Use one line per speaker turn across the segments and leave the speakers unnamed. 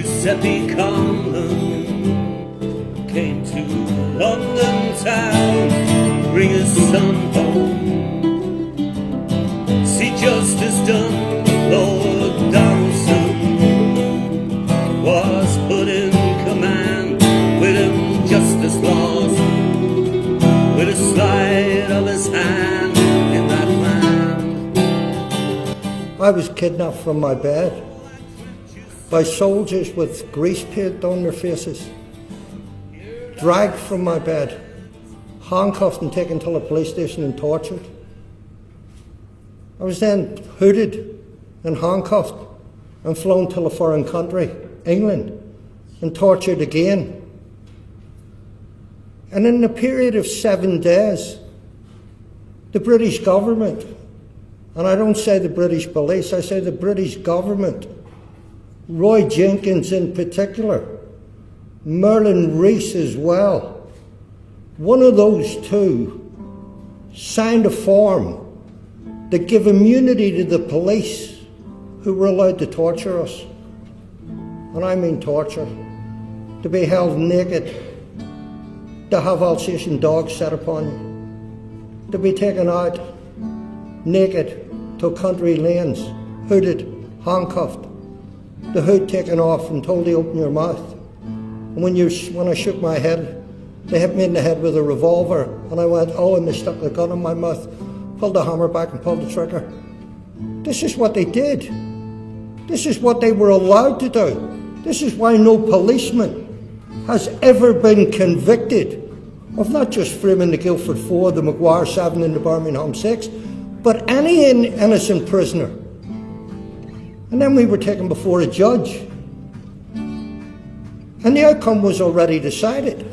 Gerry Conlon came to London town to bring his son home. See justice done, Lord Donaldson was put in command with injustice laws, with a slide of his hand in that land.
I was kidnapped from my bed by soldiers with grease paint on their faces, dragged from my bed, handcuffed and taken to a police station and tortured. I was then hooded and handcuffed and flown to a foreign country, England, and tortured again. And in a period of 7 days, the British government, and I don't say the British police, I say the British government, Roy Jenkins in particular, Merlin Rees as well, one of those two signed a form that gave immunity to the police who were allowed to torture us. And I mean torture. To be held naked, to have Alsatian dogs set upon you, to be taken out naked to country lanes, hooded, handcuffed, the hood taken off and told to open your mouth. And when I shook my head, they hit me in the head with a revolver, and I went, oh, and they stuck the gun in my mouth, pulled the hammer back and pulled the trigger. This is what they did. This is what they were allowed to do. This is why no policeman has ever been convicted of not just framing the Guildford 4, the Maguire 7 and the Birmingham 6, but any innocent prisoner. And then we were taken before a judge. And the outcome was already decided.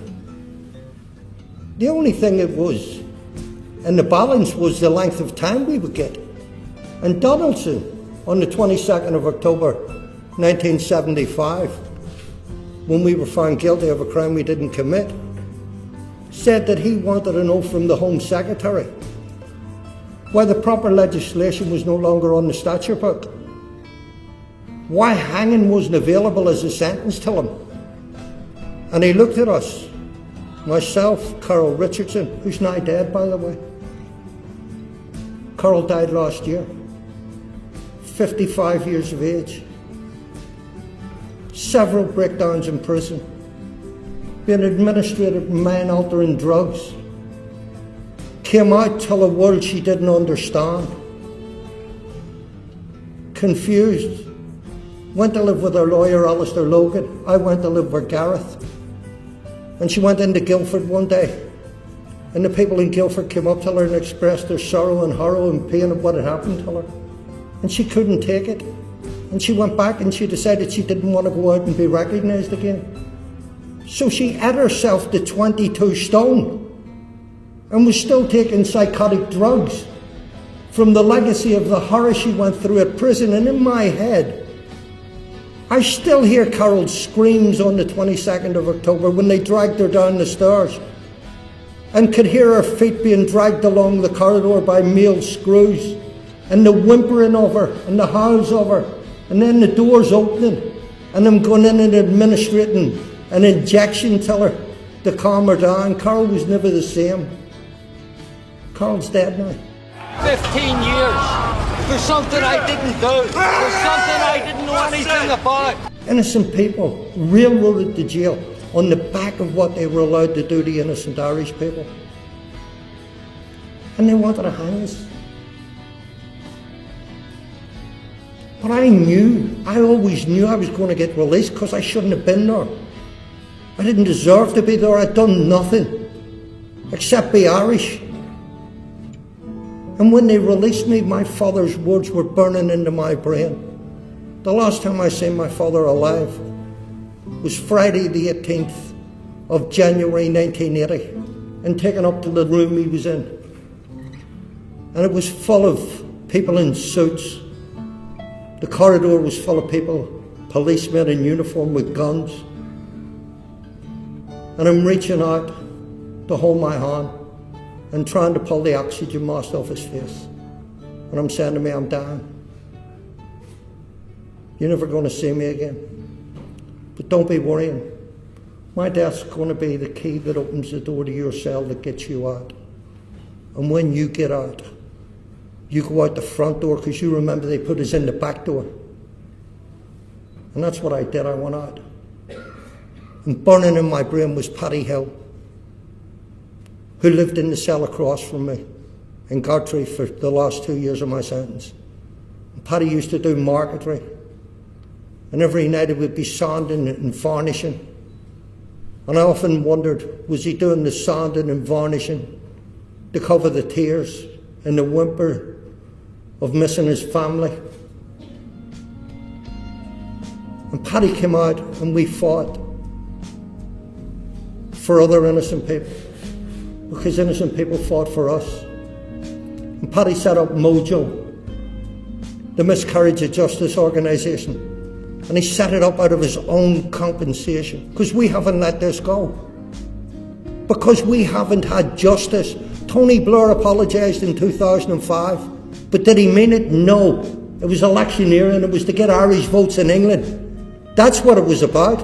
The only thing it was in the balance was the length of time we would get. And Donaldson, on the 22nd of October 1975, when we were found guilty of a crime we didn't commit, said that he wanted an oath from the Home Secretary, why the proper legislation was no longer on the statute book, why hanging wasn't available as a sentence to him. And he looked at us, myself, Carol Richardson, who's now dead, by the way. Carol died last year, 55 years of age, several breakdowns in prison, being administered mind-altering drugs, came out to a world she didn't understand, confused, went to live with her lawyer, Alistair Logan. I went to live with Gareth. And she went into Guildford one day, and the people in Guildford came up to her and expressed their sorrow and horror and pain of what had happened to her. And she couldn't take it. And she went back and she decided she didn't want to go out and be recognised again. So she ate herself to 22 stone and was still taking psychotic drugs from the legacy of the horror she went through at prison. And in my head, I still hear Carol's screams on the 22nd of October when they dragged her down the stairs, and could hear her feet being dragged along the corridor by male screws, and the whimpering of her and the howls of her, and then the doors opening and them going in and administrating an injection to her to calm her down. Carol was never the same. Carol's dead now.
15 years for something I didn't do, for something I didn't know anything about.
Innocent people railroaded to jail on the back of what they were allowed to do to innocent Irish people. And they wanted to hang us. But I always knew I was going to get released because I shouldn't have been there. I didn't deserve to be there. I'd done nothing except be Irish. And when they released me, my father's words were burning into my brain. The last time I seen my father alive was Friday the 18th of January 1980, and taken up to the room he was in. And it was full of people in suits. The corridor was full of people, policemen in uniform with guns. And I'm reaching out to hold my hand and trying to pull the oxygen mask off his face. And I'm saying to me, I'm dying. You're never going to see me again. But don't be worrying. My death's going to be the key that opens the door to your cell that gets you out. And when you get out, you go out the front door, because you remember they put us in the back door. And that's what I did. I went out. And burning in my brain was Paddy Hill, who lived in the cell across from me in Gartree for the last 2 years of my sentence. And Paddy used to do marquetry. And every night it would be sanding and varnishing. And I often wondered, was he doing the sanding and varnishing to cover the tears and the whimper of missing his family? And Paddy came out and we fought for other innocent people, because innocent people fought for us. And Paddy set up Mojo, the Miscarriage of Justice organisation, and he set it up out of his own compensation, because we haven't let this go, because we haven't had justice. Tony Blair apologised in 2005, but did he mean it? No. It was electioneering, it was to get Irish votes in England. That's what it was about.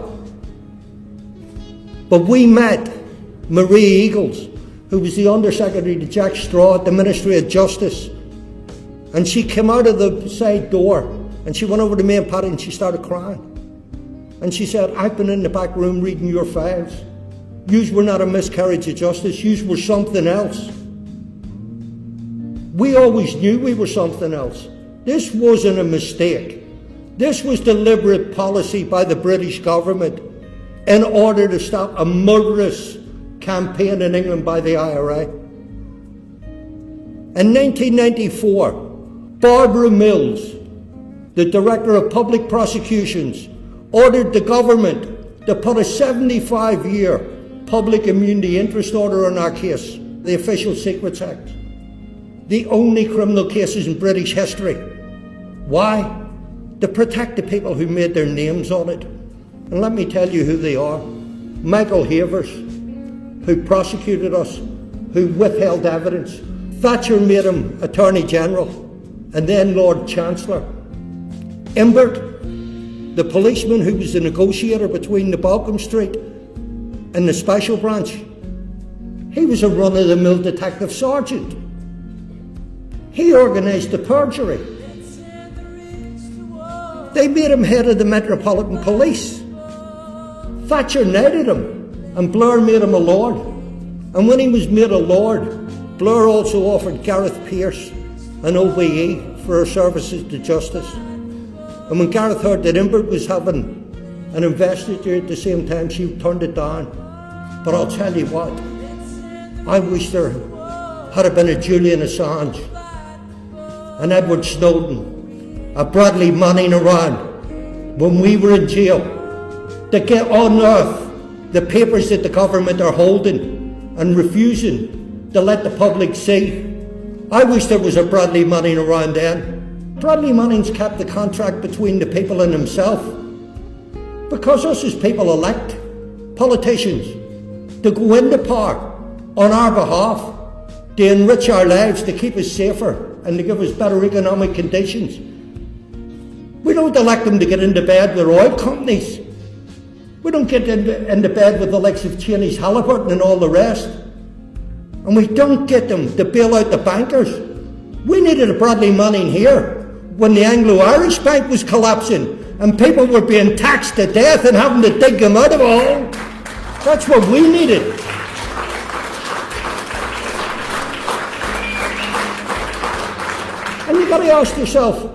But we met Marie Eagles, who was the Undersecretary to Jack Straw at the Ministry of Justice. And she came out of the side door and she went over to me and Paddy and she started crying. And she said, I've been in the back room reading your files. Yous were not a miscarriage of justice, yous were something else. We always knew we were something else. This wasn't a mistake. This was deliberate policy by the British government in order to stop a murderous campaign in England by the IRA. In 1994, Barbara Mills, the Director of Public Prosecutions, ordered the government to put a 75-year public immunity interest order on our case, the Official Secrets Act. The only criminal cases in British history. Why? To protect the people who made their names on it. And let me tell you who they are. Michael Havers, who prosecuted us, who withheld evidence. Thatcher made him Attorney General, and then Lord Chancellor. Imbert, the policeman who was the negotiator between the Balcombe Street and the Special Branch, he was a run-of-the-mill detective sergeant. He organised the perjury. They made him head of the Metropolitan Police. Thatcher knighted him, and Blair made him a lord. And when he was made a lord, Blair also offered Gareth Pearce an OBE for her services to justice. And when Gareth heard that Imbert was having an investiture at the same time, she turned it down. But I'll tell you what, I wish there had been a Julian Assange, an Edward Snowden, a Bradley Manning around when we were in jail to get unearth the papers that the government are holding and refusing to let the public see. I wish there was a Bradley Manning around then. Bradley Manning's kept the contract between the people and himself, because us as people elect politicians to go into power on our behalf, to enrich our lives, to keep us safer and to give us better economic conditions. We don't elect them to get into bed with oil companies. We don't get into bed with the likes of Cheney's Halliburton and all the rest. And we don't get them to bail out the bankers. We needed a Bradley Manning here when the Anglo-Irish Bank was collapsing and people were being taxed to death and having to dig them out of a hole. That's what we needed. And you've got to ask yourself,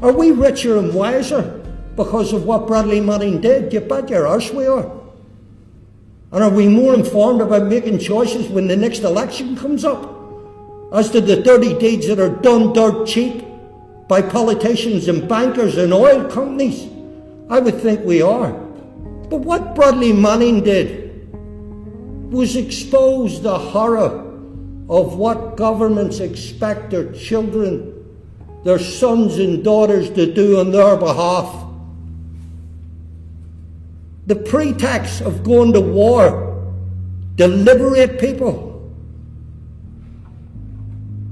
are we richer and wiser because of what Bradley Manning did? You bet your arse we are. And are we more informed about making choices when the next election comes up as to the dirty deeds that are done dirt cheap by politicians and bankers and oil companies? I would think we are. But what Bradley Manning did was expose the horror of what governments expect their children, their sons and daughters to do on their behalf. The pretext of going to war to liberate people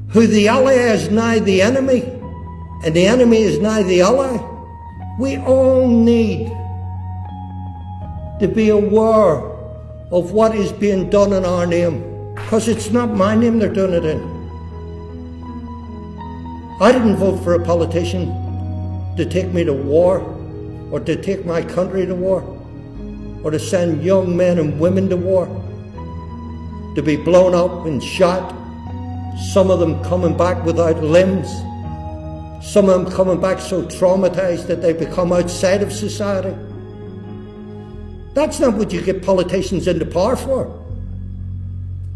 who the ally is now the enemy and the enemy is now the ally. We all need to be aware of what is being done in our name, because it's not my name they're doing it in. I didn't vote for a politician to take me to war, or to take my country to war, or to send young men and women to war, to be blown up and shot, some of them coming back without limbs, some of them coming back so traumatized that they become outside of society. That's not what you get politicians into power for.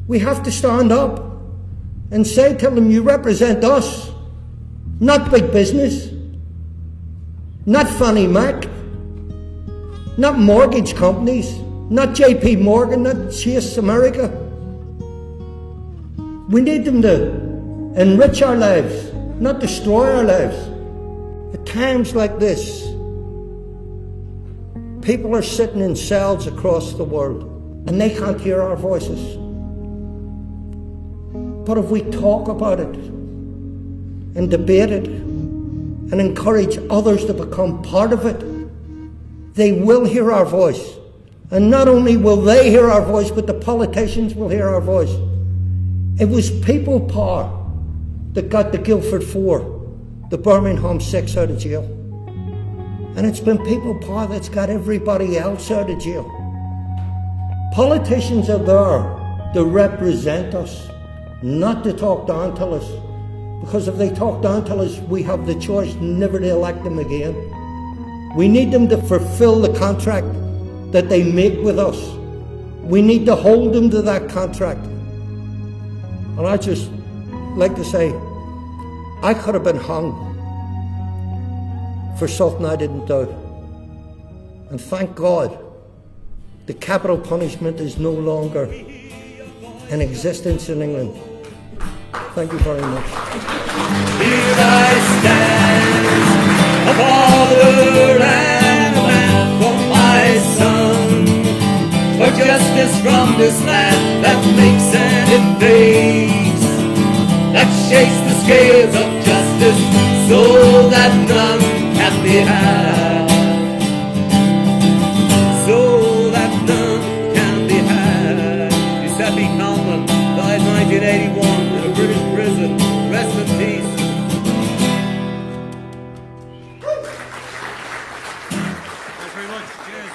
We have to stand up and say to them, you represent us, not big business, not Fannie Mac, not mortgage companies, not JP Morgan, not Chase America. We need them to enrich our lives, not destroy our lives. At times like this, people are sitting in cells across the world and they can't hear our voices. But if we talk about it and debate it and encourage others to become part of it, they will hear our voice. And not only will they hear our voice, but the politicians will hear our voice. It was people power that got the Guildford 4, the Birmingham 6 out of jail. And it's been people power that's got everybody else out of jail. Politicians are there to represent us, not to talk down to us. Because if they talk down to us, we have the choice never to elect them again. We need them to fulfill the contract that they make with us. We need to hold them to that contract. And I just like to say, I could have been hung for something I didn't do. And thank God, the capital punishment is no longer in existence in England. Thank you very much.
Here I stand, a father and a man for my son, for justice from this land that makes and it fades, that shakes the scales of justice so that none can be had, so that none can be had. Gerry Conlon died 1981 in a British prison. Rest in peace. Thanks very much. Cheers.